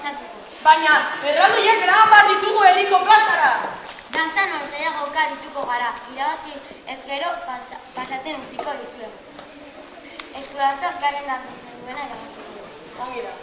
pasatuko. Baina, erraldoiak eraman behar ditugu herriko plazara. Dantzan norgehiagoka dituko gara, irabazi ez gero pasatzen utziko dizuegu. Eskudantza azkarren dantzatzen duena irabaziko dugu. Ongi da.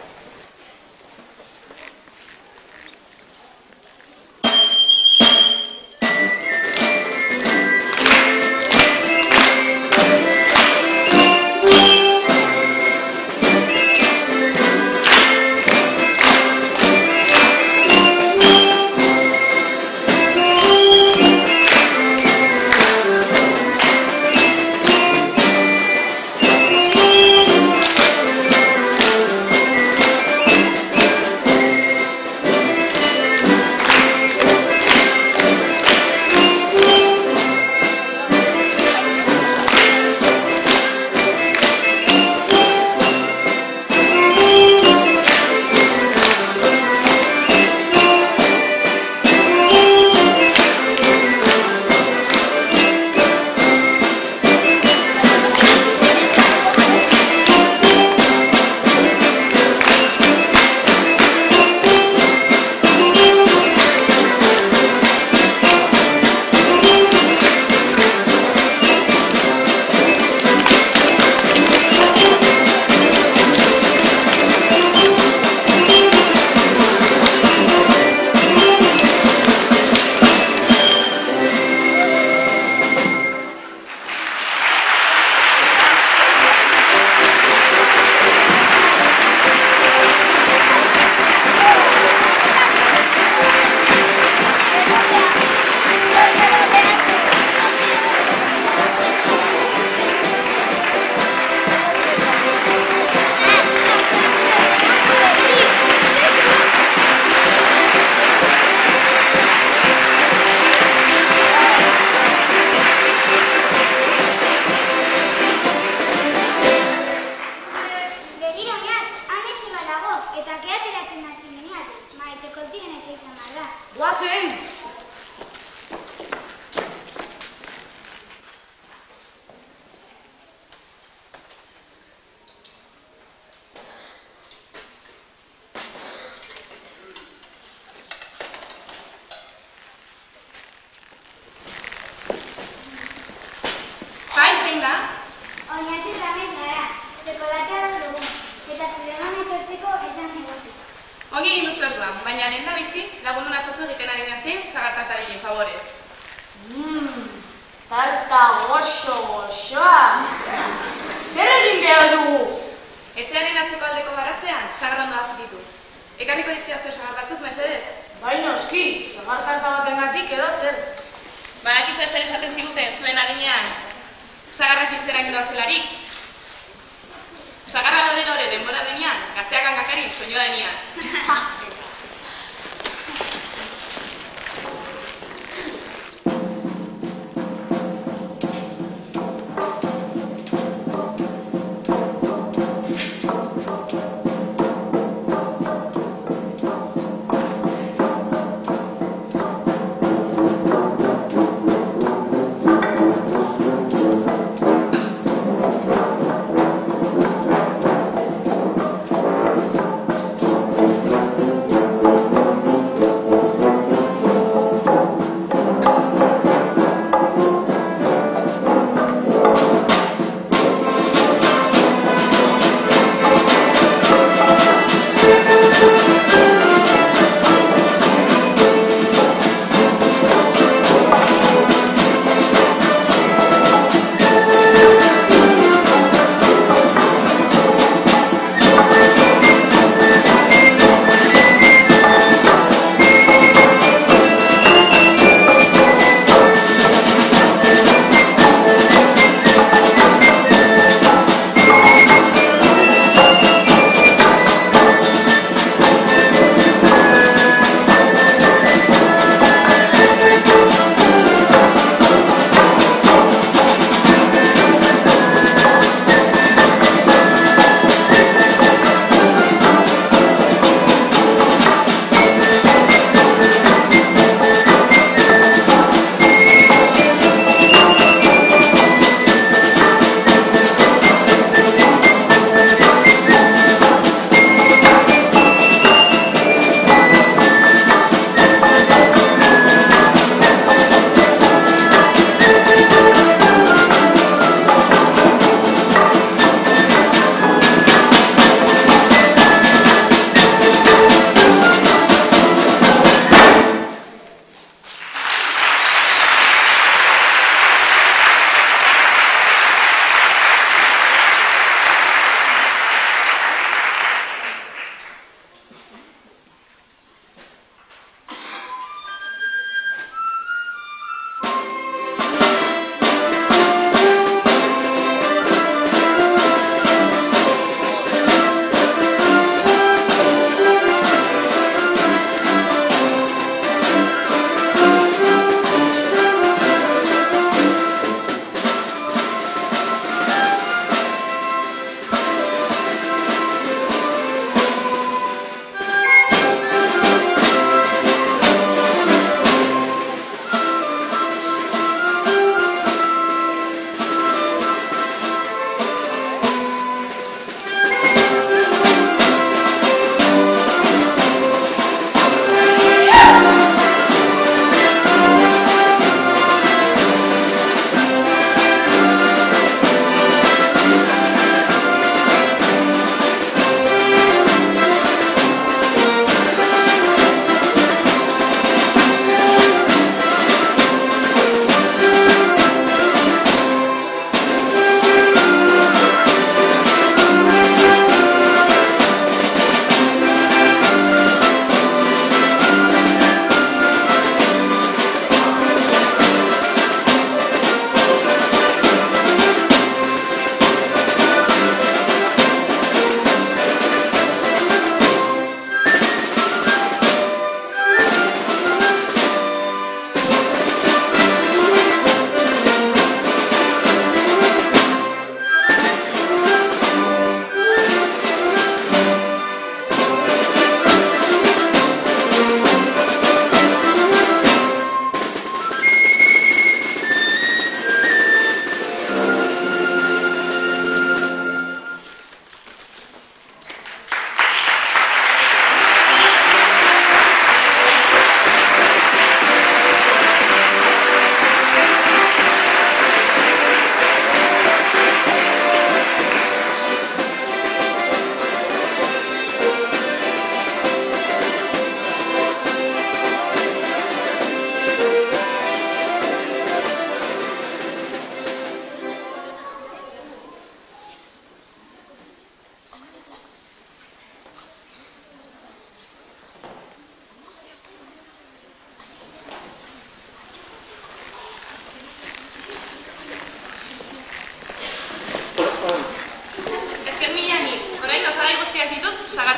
Guazen! Zein da? Oinatzi eta maiz gara, txokolatea da dugu, eta zure gana etortzeko esan egotik. Ongi egin duzu orduan, baina lehen da bizi lagundu nazazu egiten ari nazen zagartartarekin, favorez. Tarta goxoa. Zer egin behar dugu? Etxearen atzeko aldeko baratzean, sagar ondo ditu. Ekarriko dizkidazu sagar batzuk, mesedez? Bai noski, sagar tarta batengatik edo zer. Badakizu zer esaten ziguten zuen adinean sagarrak biltzera egin doazelarik. Sagarra lore denbora denean, gazteak hangakari soinua denean.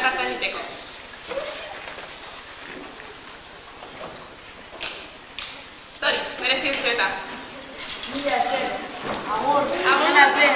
tarta egiteko. Tori, merezi duzu eta. Mila esker. Agur. Agur arte.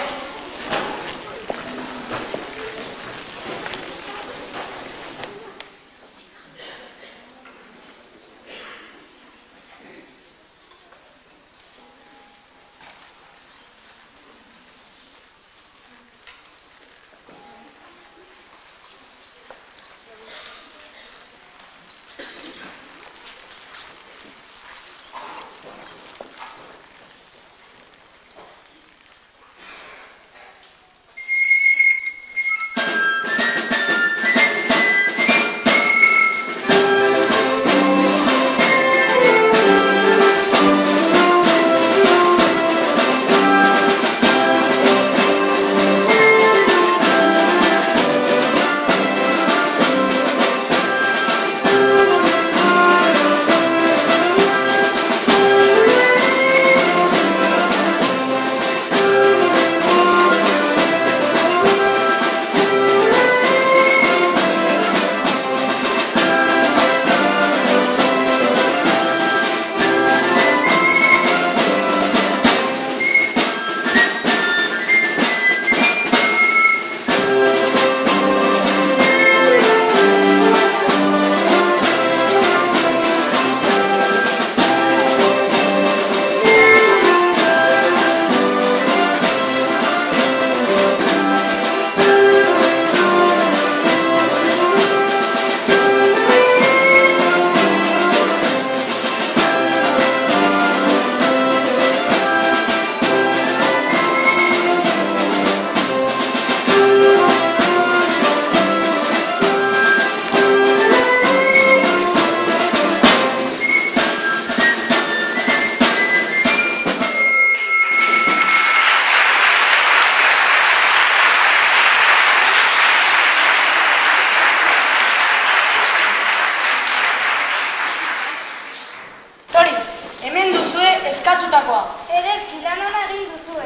eskatutakoa. Ederki, lan ona egin duzue.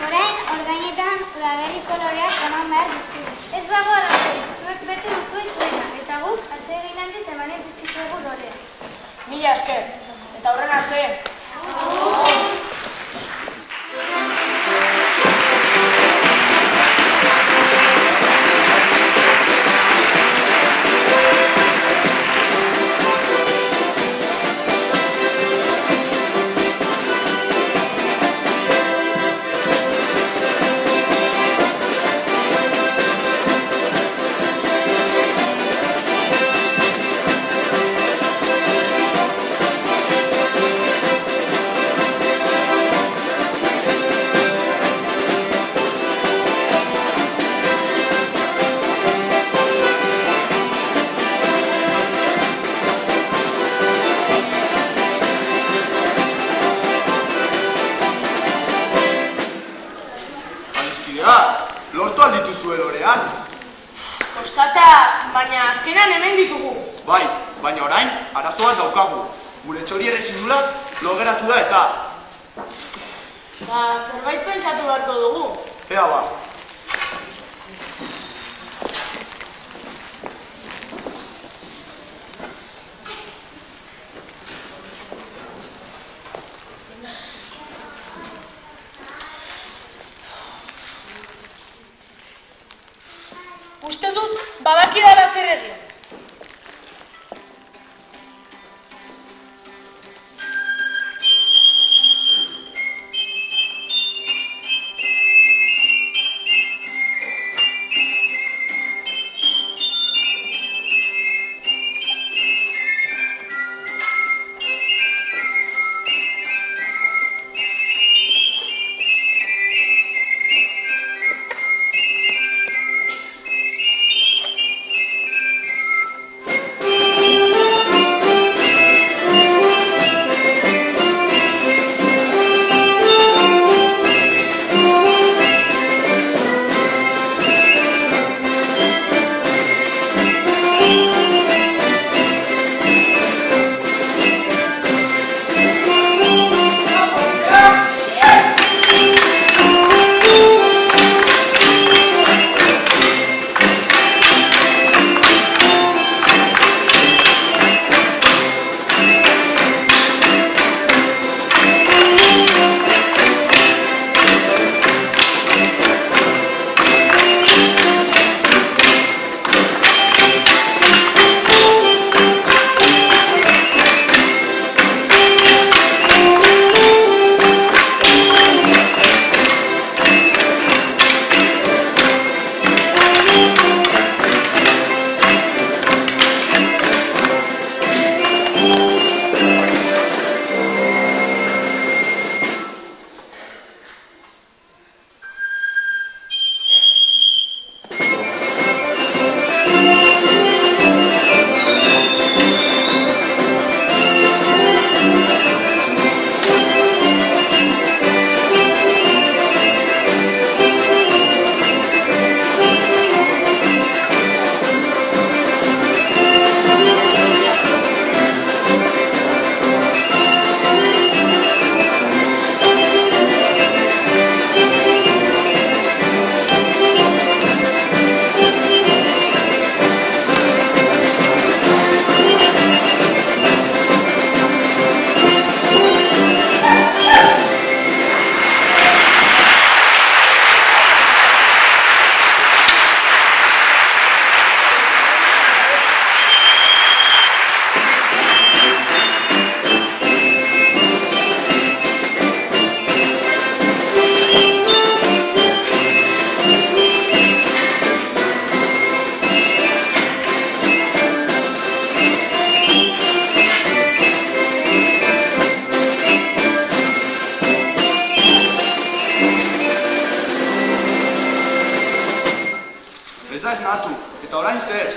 Orain, ordainetan udaberriko loreak eman behar dizkigu. Ez dago arazorik, zuek bete duzue zuena, eta guk atsegin handiz emanen dizkizuegu lorea. Mila esker, eta horren arte. Lortu alditu zuen loreak? Kostata, baina azkenan hemen ditugu. Bai, baina orain, arazo bat daukagu. Gure txori errezindula logeratu da eta... Zerbait pentsatu beharko dugu. Ea ba. Uste dut, badakidala zer egin. Eta orain zer,